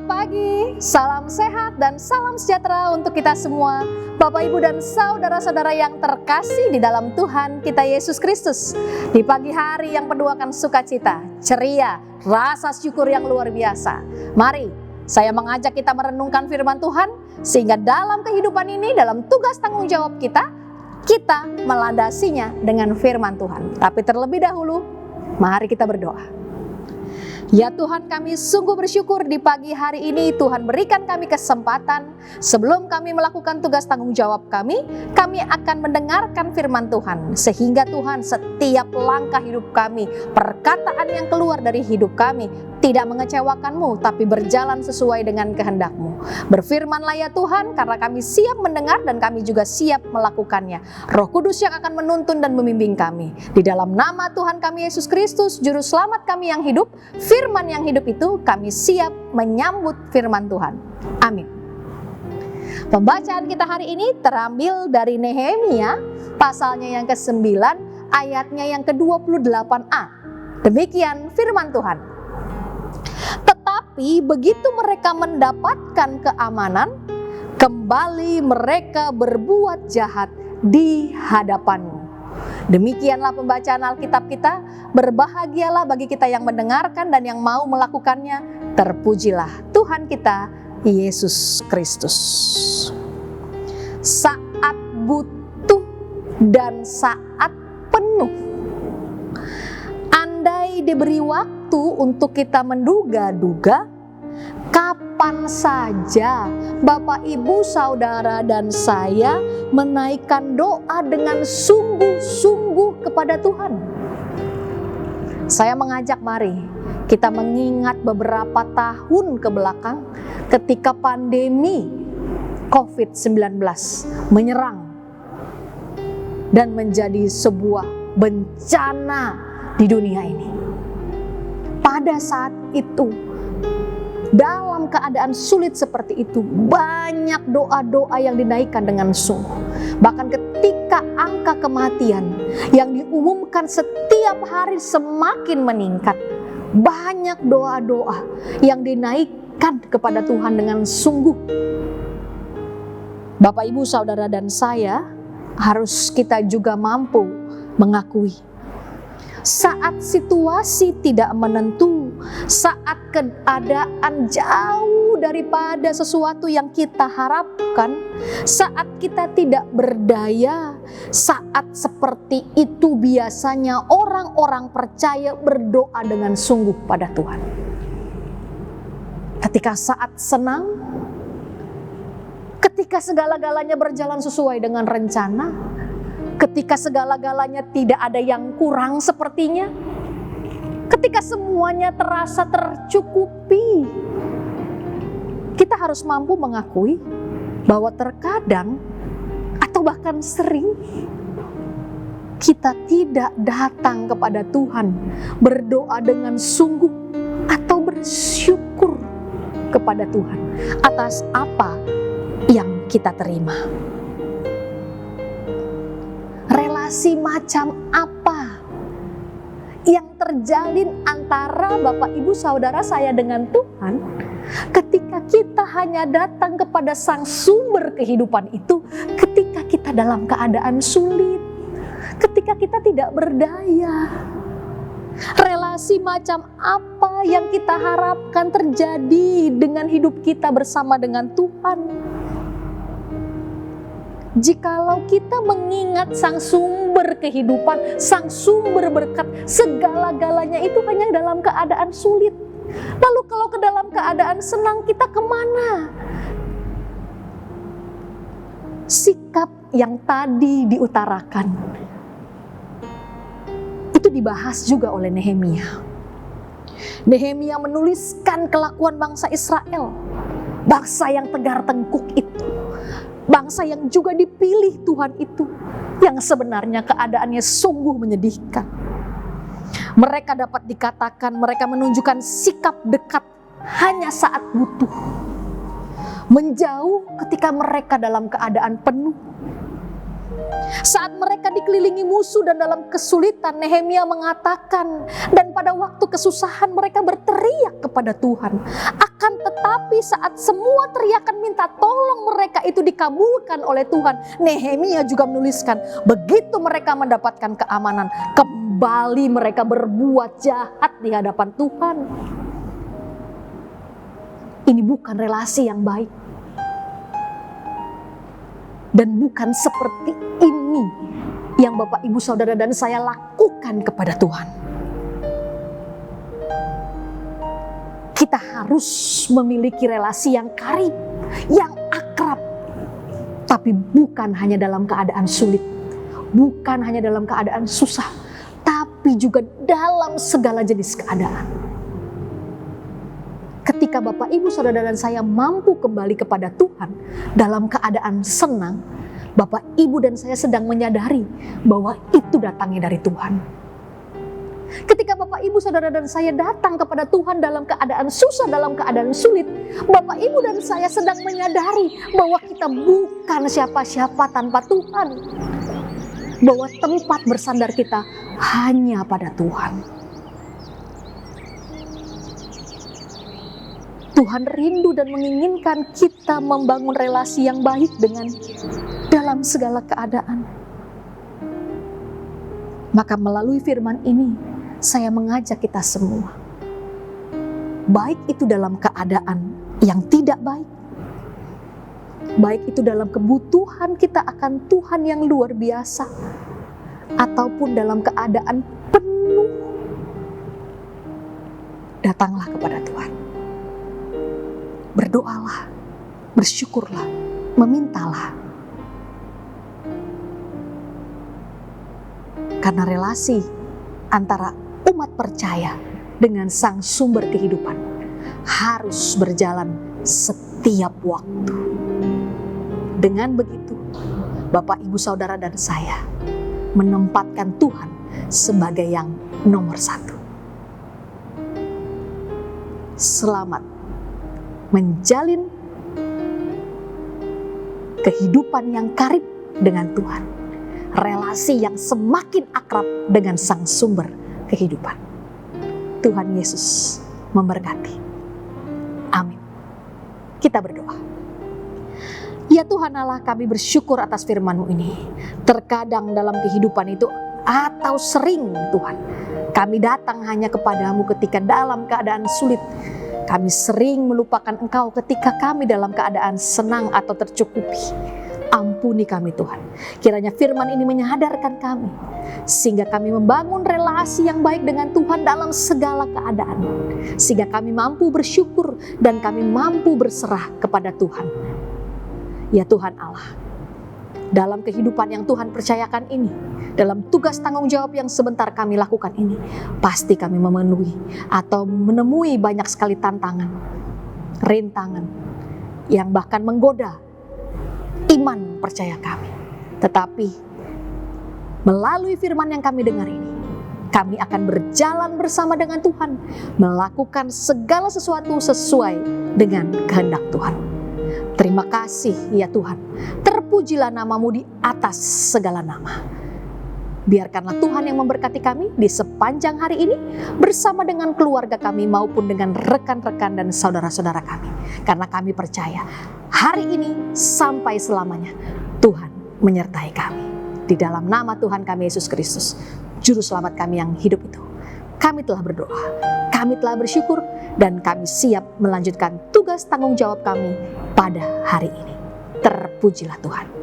Selamat pagi, salam sehat dan salam sejahtera untuk kita semua, Bapak Ibu dan saudara-saudara yang terkasih di dalam Tuhan kita Yesus Kristus. Di pagi hari yang penuh akan sukacita, ceria, rasa syukur yang luar biasa. Mari, saya mengajak kita merenungkan firman Tuhan, sehingga dalam kehidupan ini, dalam tugas tanggung jawab kita melandasinya dengan firman Tuhan. Tapi terlebih dahulu, mari kita berdoa. Ya Tuhan, kami sungguh bersyukur di pagi hari ini Tuhan berikan kami kesempatan. Sebelum kami melakukan tugas tanggung jawab kami akan mendengarkan firman Tuhan. Sehingga Tuhan, setiap langkah hidup kami, perkataan yang keluar dari hidup kami tidak mengecewakan-Mu, tapi berjalan sesuai dengan kehendak-Mu. Berfirmanlah ya Tuhan, karena kami siap mendengar dan kami juga siap melakukannya. Roh Kudus yang akan menuntun dan membimbing kami. Di dalam nama Tuhan kami Yesus Kristus, Juru Selamat kami yang hidup, firman yang hidup itu, kami siap menyambut firman Tuhan. Amin. Pembacaan kita hari ini terambil dari Nehemia, pasalnya yang ke-9, ayatnya yang ke-28a. Demikian firman Tuhan. Tetapi begitu mereka mendapatkan keamanan, kembali mereka berbuat jahat di hadapan-Mu. Demikianlah pembacaan Alkitab kita. Berbahagialah bagi kita yang mendengarkan dan yang mau melakukannya. Terpujilah Tuhan kita Yesus Kristus. Saat butuh dan saat penuh. Andai diberi waktu untuk kita menduga-duga, kapan saja Bapak, Ibu, Saudara, dan saya menaikkan doa dengan sungguh-sungguh kepada Tuhan. Saya mengajak, mari kita mengingat beberapa tahun ke belakang ketika pandemi COVID-19 menyerang dan menjadi sebuah bencana di dunia ini. Pada saat itu, dalam keadaan sulit seperti itu, banyak doa-doa yang dinaikkan dengan sungguh. Bahkan ketika angka kematian yang diumumkan setiap hari semakin meningkat, banyak doa-doa yang dinaikkan kepada Tuhan dengan sungguh. Bapak, Ibu, Saudara, dan saya harus kita juga mampu mengakui, saat situasi tidak menentu, saat keadaan jauh daripada sesuatu yang kita harapkan, saat kita tidak berdaya, saat seperti itu biasanya orang-orang percaya berdoa dengan sungguh pada Tuhan. Ketika saat senang, ketika segala-galanya berjalan sesuai dengan rencana, ketika segala-galanya tidak ada yang kurang sepertinya, ketika semuanya terasa tercukupi, kita harus mampu mengakui bahwa terkadang atau bahkan sering kita tidak datang kepada Tuhan berdoa dengan sungguh atau bersyukur kepada Tuhan atas apa yang kita terima. Relasi macam apa yang terjalin antara Bapak, Ibu, Saudara saya dengan Tuhan ketika kita hanya datang kepada Sang Sumber kehidupan itu ketika kita dalam keadaan sulit, ketika kita tidak berdaya. Relasi macam apa yang kita harapkan terjadi dengan hidup kita bersama dengan Tuhan? Jikalau kita mengingat Sang Sumber kehidupan, Sang Sumber berkat, segala-galanya itu hanya dalam keadaan sulit. Lalu kalau ke dalam keadaan senang, kita kemana? Sikap yang tadi diutarakan, itu dibahas juga oleh Nehemia. Nehemia menuliskan kelakuan bangsa Israel, bangsa yang tegar tengkuk itu, bangsa yang juga dipilih Tuhan itu, yang sebenarnya keadaannya sungguh menyedihkan. Mereka dapat dikatakan mereka menunjukkan sikap dekat hanya saat butuh, menjauh ketika mereka dalam keadaan penuh. Saat mereka dikelilingi musuh dan dalam kesulitan, Nehemia mengatakan, dan pada waktu kesusahan mereka berteriak kepada Tuhan. Akan tetapi saat semua teriakan minta tolong mereka itu dikabulkan oleh Tuhan, Nehemia juga menuliskan, begitu mereka mendapatkan keamanan, kembali mereka berbuat jahat di hadapan Tuhan. Ini bukan relasi yang baik. Dan bukan seperti ini yang Bapak, Ibu, Saudara, dan saya lakukan kepada Tuhan. Kita harus memiliki relasi yang karib, yang akrab. Tapi bukan hanya dalam keadaan sulit, bukan hanya dalam keadaan susah, tapi juga dalam segala jenis keadaan. Ketika Bapak, Ibu, Saudara, dan saya mampu kembali kepada Tuhan dalam keadaan senang, Bapak, Ibu, dan saya sedang menyadari bahwa itu datangnya dari Tuhan. Ketika Bapak, Ibu, Saudara, dan saya datang kepada Tuhan dalam keadaan susah, dalam keadaan sulit, Bapak, Ibu, dan saya sedang menyadari bahwa kita bukan siapa-siapa tanpa Tuhan. Bahwa tempat bersandar kita hanya pada Tuhan. Tuhan rindu dan menginginkan kita membangun relasi yang baik dengan dalam segala keadaan. Maka melalui firman ini, saya mengajak kita semua. Baik itu dalam keadaan yang tidak baik. Baik itu dalam kebutuhan kita akan Tuhan yang luar biasa. Ataupun dalam keadaan penuh. Datanglah kepada Tuhan. Berdoalah, bersyukurlah, memintalah. Karena relasi antara umat percaya dengan Sang Sumber kehidupan harus berjalan setiap waktu. Dengan begitu, Bapak, Ibu, Saudara, dan saya menempatkan Tuhan sebagai yang nomor satu. Selamat menjalin kehidupan yang karib dengan Tuhan, relasi yang semakin akrab dengan Sang Sumber kehidupan. Tuhan Yesus memberkati. Amin. Kita berdoa. Ya Tuhan Allah, kami bersyukur atas firman-Mu ini. Terkadang dalam kehidupan itu atau sering Tuhan, kami datang hanya kepadamu ketika dalam keadaan sulit. Kami sering melupakan Engkau ketika kami dalam keadaan senang atau tercukupi. Ampuni kami Tuhan. Kiranya firman ini menyadarkan kami, sehingga kami membangun relasi yang baik dengan Tuhan dalam segala keadaan. Sehingga kami mampu bersyukur dan kami mampu berserah kepada Tuhan. Ya Tuhan Allah, dalam kehidupan yang Tuhan percayakan ini, dalam tugas tanggung jawab yang sebentar kami lakukan ini, pasti kami memenuhi atau menemui banyak sekali tantangan, rintangan, yang bahkan menggoda iman percaya kami. Tetapi melalui firman yang kami dengar ini, kami akan berjalan bersama dengan Tuhan, melakukan segala sesuatu sesuai dengan kehendak Tuhan. Terima kasih ya Tuhan, terpujilah nama-Mu di atas segala nama. Biarkanlah Tuhan yang memberkati kami di sepanjang hari ini bersama dengan keluarga kami maupun dengan rekan-rekan dan saudara-saudara kami. Karena kami percaya hari ini sampai selamanya Tuhan menyertai kami. Di dalam nama Tuhan kami Yesus Kristus, Juru Selamat kami yang hidup itu, kami telah berdoa, kami telah bersyukur, dan kami siap melanjutkan tugas tanggung jawab kami pada hari ini. Terpujilah Tuhan.